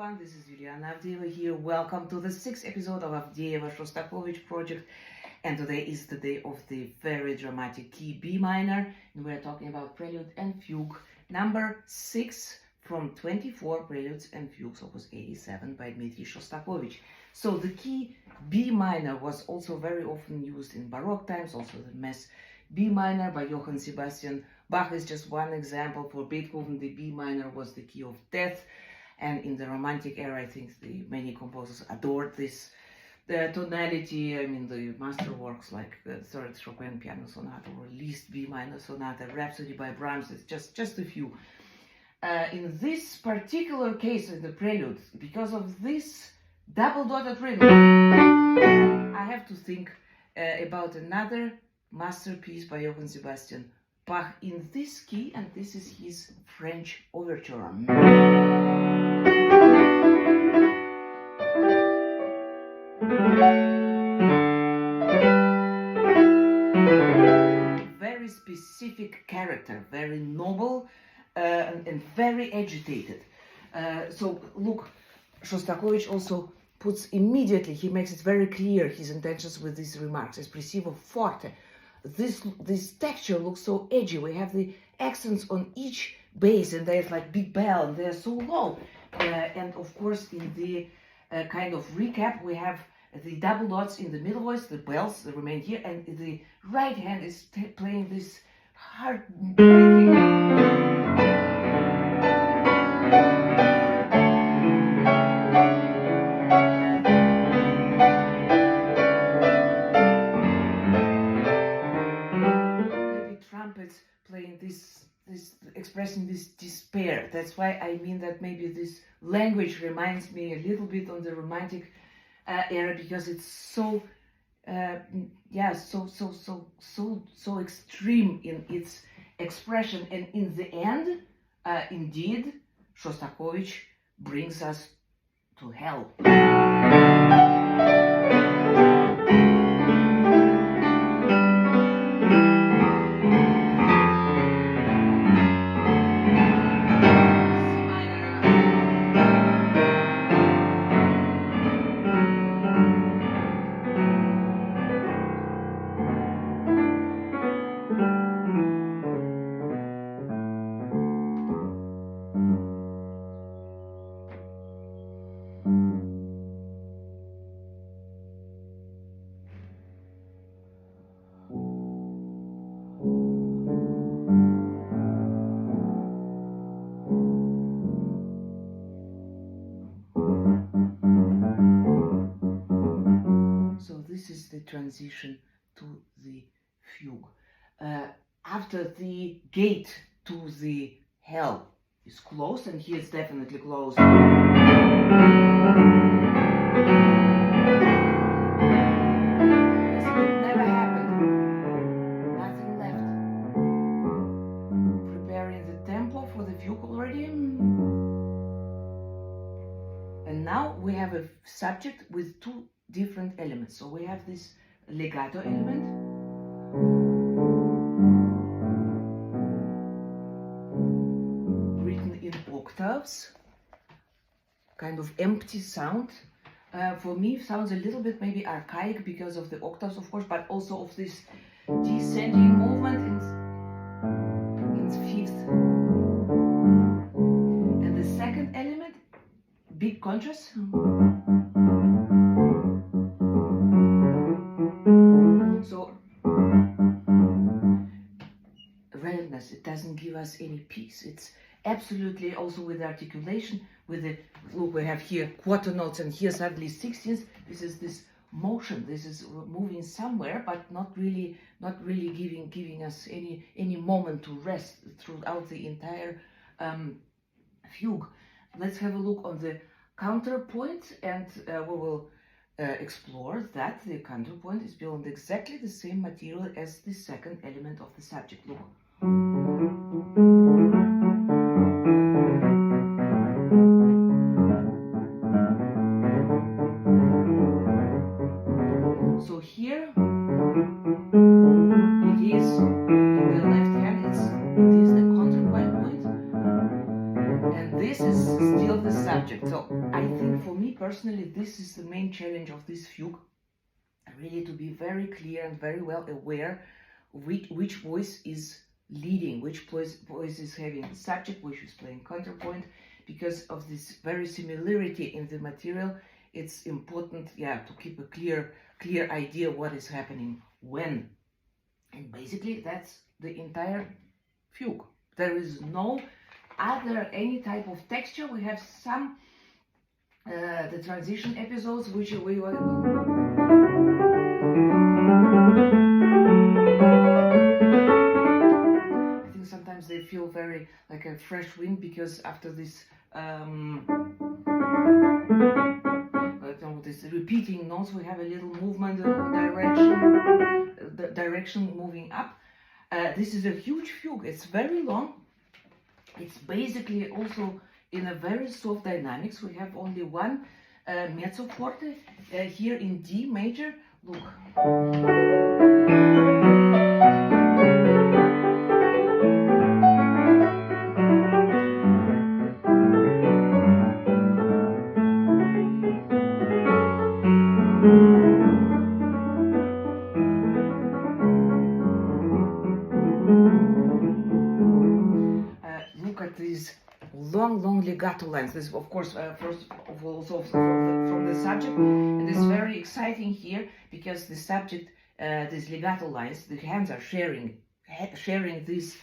everyone, this is Avdeeva here. Welcome to the sixth episode of Avdeeva Shostakovich project. And today is the day of the very dramatic key B minor. And we're talking about Prelude and Fugue number 6 from 24 Preludes and Fugues, opus 87 by Dmitri Shostakovich. So the key B minor was also very often used in Baroque times, also the Mass B minor by Johann Sebastian Bach is just one example. For Beethoven, the B minor was the key of death. And in the Romantic era, I think many composers adored this tonality. I mean, the masterworks like the Third Chopin Piano Sonata or Liszt B minor Sonata, Rhapsody by Brahms, it's just a few. In this particular case, in the Prelude, because of this double-dotted rhythm, I have to think about another masterpiece by Johann Sebastian Bach in this key, and this is his French overture. Very specific character, very noble and very agitated. So look, Shostakovich also puts immediately, he makes it very clear his intentions with these remarks. Espressivo forte. This texture looks so edgy. We have the accents on each bass, and there's like big bell, and they're so low. And of course, in the kind of recap, we have the double dots in the middle voice, the bells that remain here, and the right hand is playing this heart-breaking. Playing this expressing this despair. That's why I mean that maybe this language reminds me a little bit on the Romantic era, because it's so so extreme in its expression, and in the end, indeed, Shostakovich brings us to hell. This is the transition to the fugue. After the gate to the hell is closed, and here it's definitely closed. It never happened. Nothing left. Preparing the tempo for the fugue already. And now we have a subject with two different elements. So we have this legato element, written in octaves, kind of empty sound. For me, sounds a little bit maybe archaic because of the octaves, of course, but also of this descending movement in fifth. And the second element, big contrast. So, redness, it doesn't give us any peace. It's absolutely also with the articulation, with the, look, we have here quarter notes and here suddenly 16ths. This is this motion, this is moving somewhere, but not really giving us any moment to rest throughout the entire fugue. Let's have a look on the counterpoint, and we will explore that the counterpoint is built on exactly the same material as the second element of the subject. Look. So here it is in the left hand, it is the counterpoint point, and this is still the subject. subject. So I think for me personally, this is the main challenge of this fugue, really to be very clear and very well aware which voice is leading, which voice is having the subject, which is playing counterpoint. Because of this very similarity in the material, it's important, to keep a clear idea what is happening when. And basically that's the entire fugue. There is no other any type of texture. We have some the transition episodes which we I think sometimes they feel very like a fresh wind, because after this this repeating notes, we have a little movement direction moving up. This is a huge fugue. It's very long. It's basically also in a very soft dynamics. We have only one mezzo forte here in D major. Look. Look at these long legato lines. This, of course, first of all, also from the subject. It is very exciting here because the subject, these legato lines, the hands are sharing this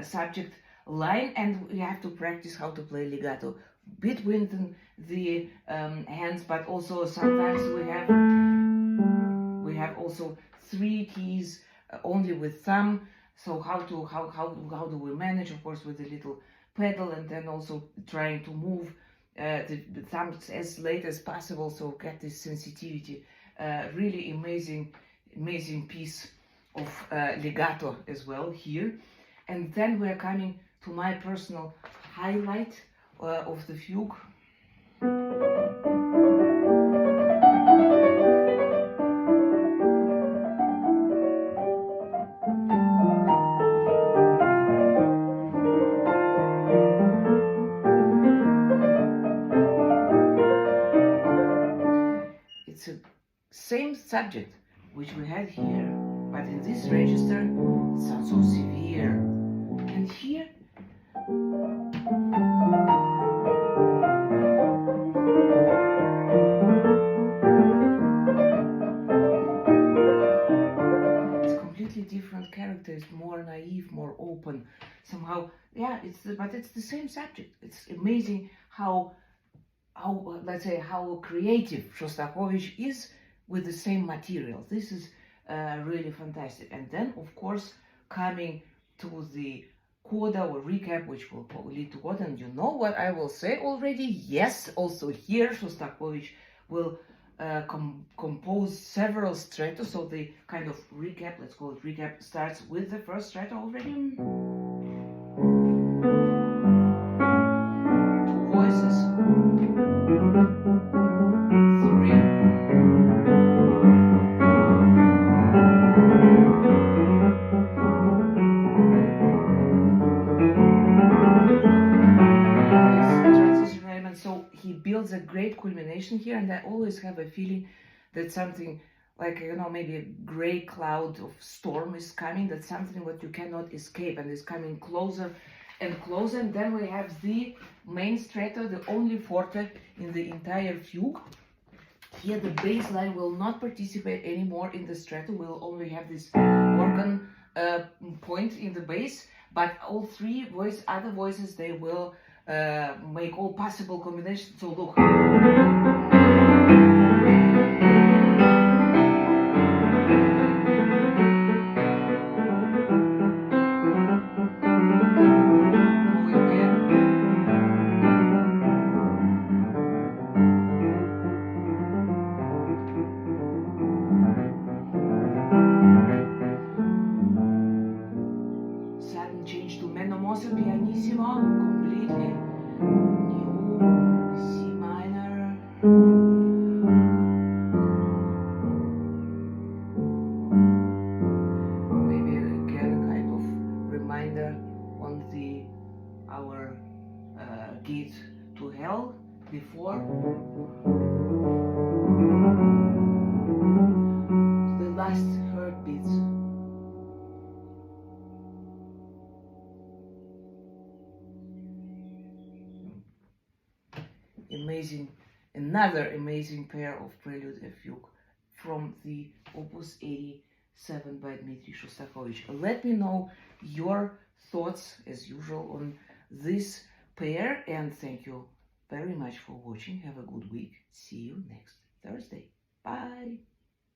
subject line, and we have to practice how to play legato between the hands, but also sometimes we have also three keys only with thumb. So how do we manage, of course, with the little pedal, and then also trying to move the thumbs as late as possible, so get this sensitivity. Really amazing piece of legato as well here. And then we are coming to my personal highlight of the fugue. It's the same subject which we had here, but in this register it sounds so severe. And here it's completely different character. It's more naive, more open. Somehow, but it's the same subject. It's amazing how let's say how creative Shostakovich is with the same material. This is really fantastic. And then, of course, coming to the coda or recap, which will lead to coda, and you know what I will say already. Yes, also here Shostakovich will compose several strettos. So the kind of recap, let's call it recap, starts with the first stretto already. Two voices. Three. Transition element. So he builds a great culmination here, and I always have a feeling that something like, maybe a gray cloud of storm is coming, that's something what you cannot escape, and is coming closer and closer. And then we have the main stretto, the only forte in the entire fugue. Here the bass line will not participate anymore in the stretto. We'll only have this organ point in the bass, but all three other voices, they will make all possible combinations. So look. Sudden change to menomoso pianissimo, completely new C minor. Maybe again a kind of reminder on our gate to hell before the last heartbeats. Amazing, another amazing pair of Prelude and Fugue from the Opus 87 by Dmitri Shostakovich. Let me know your thoughts as usual on this pair, and thank you very much for watching. Have a good week. See you next Thursday. Bye.